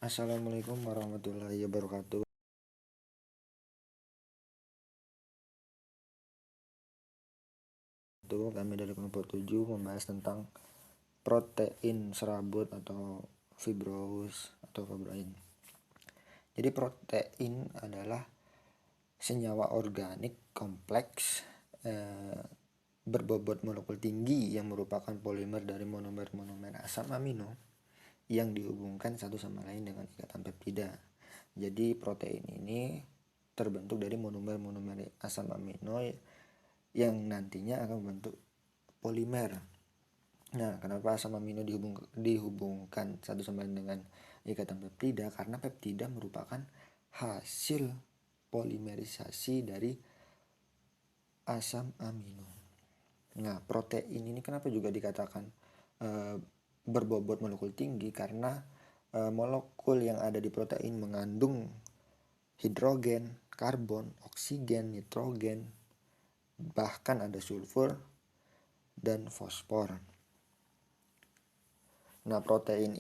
Assalamualaikum warahmatullahi wabarakatuh. Kami dari kelompok 7 membahas tentang protein serabut atau fibroin. Jadi protein adalah senyawa organik kompleks berbobot molekul tinggi yang merupakan polimer dari monomer asam amino yang dihubungkan satu sama lain dengan ikatan peptida. Jadi protein ini terbentuk dari monomer asam amino yang nantinya akan membentuk polimer. Nah, kenapa asam amino dihubungkan satu sama lain dengan ikatan peptida? Karena peptida merupakan hasil polimerisasi dari asam amino. Nah, protein ini kenapa juga dikatakan berbobot molekul tinggi? Karena molekul yang ada di protein mengandung hidrogen, karbon, oksigen, nitrogen, bahkan ada sulfur dan fosfor. Nah, protein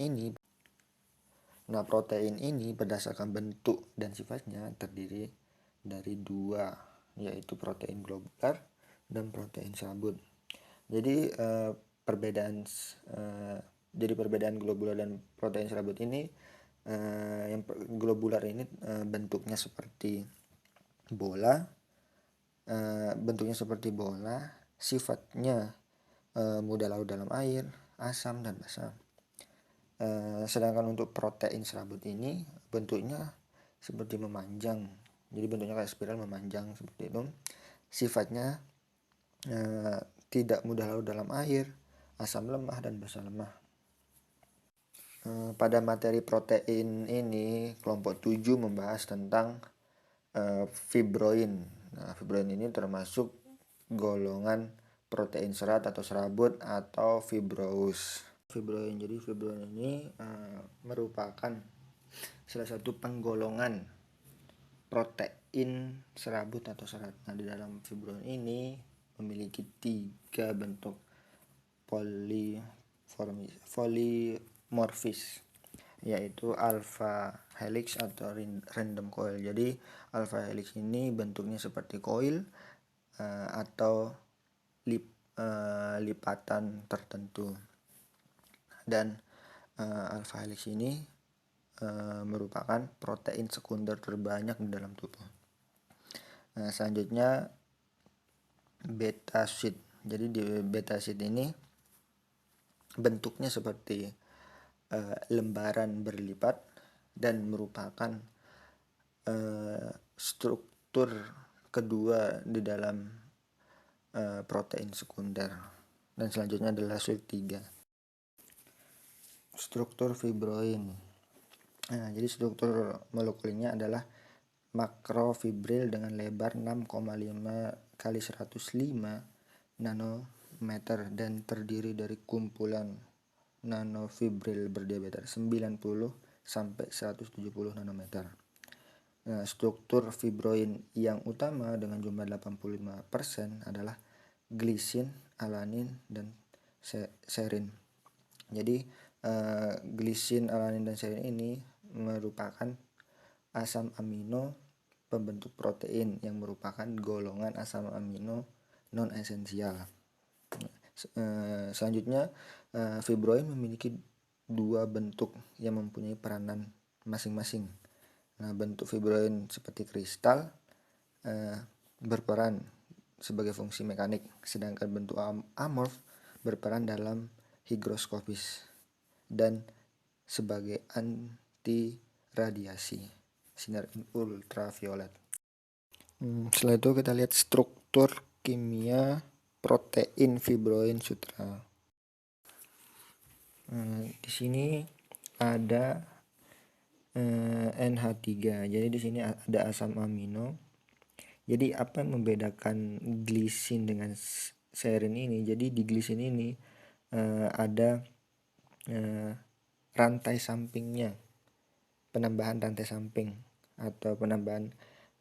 ini berdasarkan bentuk dan sifatnya terdiri dari dua, yaitu protein globular dan protein serabut. Jadi perbedaan globular dan protein serabut ini, yang globular ini bentuknya seperti bola, sifatnya mudah larut dalam air, asam dan basa. Sedangkan untuk protein serabut ini bentuknya seperti memanjang, jadi bentuknya kayak spiral memanjang seperti itu. Sifatnya tidak mudah larut dalam air, asam lemah dan basa lemah. Pada materi protein ini kelompok 7 membahas tentang fibroin. Nah, fibroin ini termasuk golongan protein serat atau serabut atau fibrous. Jadi fibroin ini merupakan salah satu penggolongan protein serabut atau serat. Nah, di dalam fibroin ini memiliki 3 bentuk polimorfis, yaitu alpha helix atau random coil. Jadi alpha helix ini bentuknya seperti coil atau lipatan tertentu, dan alpha helix ini merupakan protein sekunder terbanyak di dalam tubuh. Selanjutnya beta sheet. Jadi di beta sheet ini bentuknya seperti lembaran berlipat dan merupakan struktur kedua di dalam protein sekunder. Dan selanjutnya adalah sheet 3. Struktur fibroin. Nah, jadi struktur molekulnya adalah makrofibril dengan lebar 6,5 kali 105 nanometer dan terdiri dari kumpulan nanofibril berdiameter 90 sampai 170 nanometer. Nah, struktur fibroin yang utama dengan jumlah 85% adalah glisin, alanin, dan serin. Jadi glisin, alanin, dan serin ini merupakan asam amino pembentuk protein yang merupakan golongan asam amino non esensial. Selanjutnya fibroin memiliki 2 bentuk yang mempunyai peranan masing-masing. Nah, bentuk fibroin seperti kristal berperan sebagai fungsi mekanik, sedangkan bentuk amorf berperan dalam higroskopis dan sebagai anti radiasi sinar ultraviolet. Setelah itu kita lihat struktur kimia protein fibroin sutra. Di sini ada NH3. Jadi di sini ada asam amino. Jadi apa yang membedakan glisin dengan serin ini? Jadi di glisin ini ada rantai sampingnya, penambahan rantai samping atau penambahan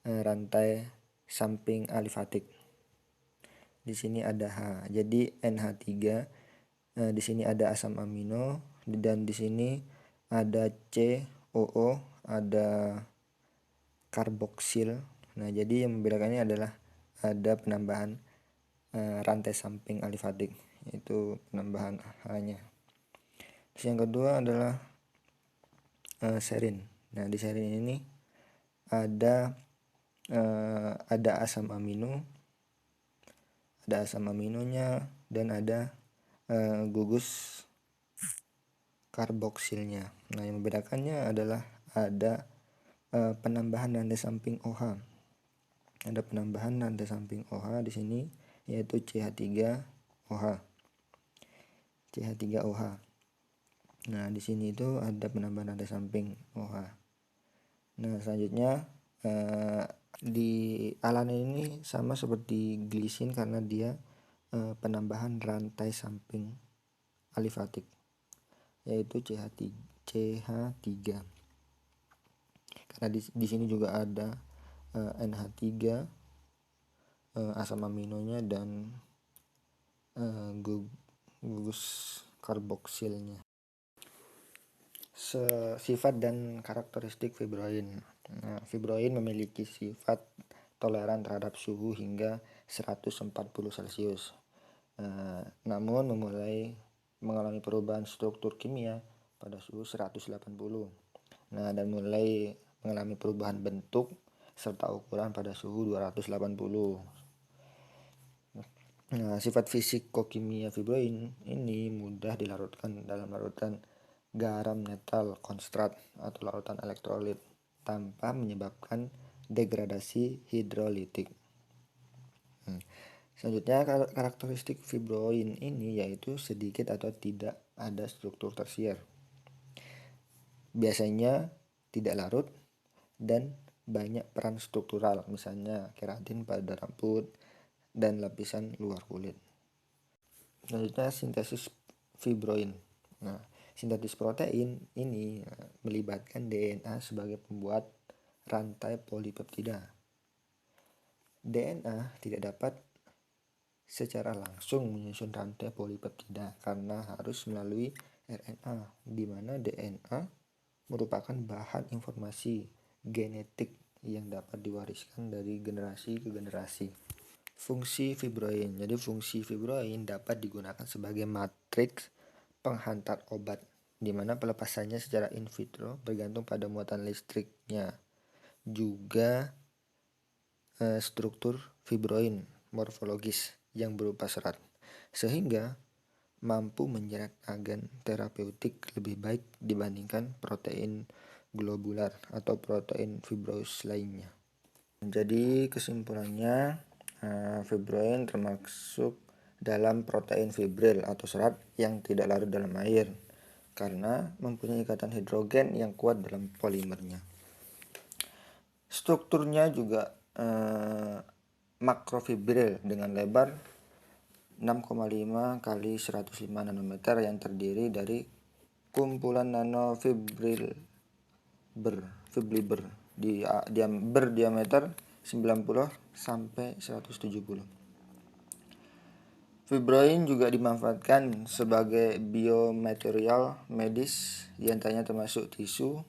rantai samping alifatik. Di sini ada H. Jadi NH3. Di sini ada asam amino dan di sini ada C, OO, ada karboksil. Nah, jadi yang membedakannya adalah ada penambahan rantai samping alifatik, yaitu penambahan H-nya. Terus yang kedua adalah serin. Nah, di serin ini ada asam aminonya dan ada gugus karboksilnya. Nah, yang membedakannya adalah ada penambahan rantai samping OH. Ada penambahan rantai samping OH di sini, yaitu CH3OH. CH3OH. Nah, di sini itu ada penambahan rantai samping OH. Nah, selanjutnya di alanin ini sama seperti glisin karena dia penambahan rantai samping alifatik, yaitu CH3. Karena di sini juga ada NH3, asam aminonya dan gugus karboksilnya. Sifat dan karakteristik fibroin. Nah, fibroin memiliki sifat toleran terhadap suhu hingga 140 Celcius. Namun memulai mengalami perubahan struktur kimia pada suhu 180. Nah, dan mulai mengalami perubahan bentuk serta ukuran pada suhu 280. Nah, sifat fisikokimia fibroin ini mudah dilarutkan dalam larutan garam netral konstrat atau larutan elektrolit tanpa menyebabkan degradasi hidrolitik. Selanjutnya, karakteristik fibroin ini yaitu sedikit atau tidak ada struktur tersier. Biasanya tidak larut dan banyak peran struktural, misalnya keratin pada rambut dan lapisan luar kulit. Selanjutnya, sintesis fibroin. Nah, sintesis protein ini melibatkan DNA sebagai pembuat rantai polipeptida. DNA tidak dapat secara langsung menyusun rantai polipeptida karena harus melalui RNA, di mana DNA merupakan bahan informasi genetik yang dapat diwariskan dari generasi ke generasi. Fungsi fibroin. Jadi fungsi fibroin dapat digunakan sebagai matriks penghantar obat, di mana pelepasannya secara in vitro bergantung pada muatan listriknya. Juga struktur fibroin morfologis yang berupa serat, sehingga mampu menyeret agen terapeutik lebih baik dibandingkan protein globular atau protein fibrosis lainnya. Jadi kesimpulannya, fibroin termasuk dalam protein fibril atau serat yang tidak larut dalam air karena mempunyai ikatan hidrogen yang kuat dalam polimernya. Strukturnya juga makrofibril dengan lebar 6,5 kali 105 nanometer yang terdiri dari kumpulan nanofibriber berdiameter 90 sampai 170. Fibroin juga dimanfaatkan sebagai biomaterial medis, diantaranya termasuk tisu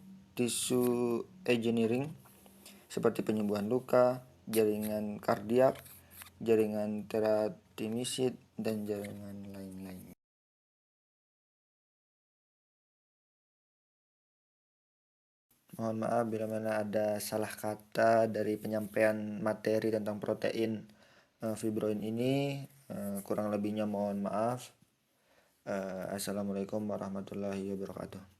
engineering seperti penyembuhan luka, jaringan kardiak, jaringan teratimisid, dan jaringan lain-lain. Mohon maaf bila mana ada salah kata dari penyampaian materi tentang protein fibroin ini. Kurang lebihnya mohon maaf. Assalamualaikum warahmatullahi wabarakatuh.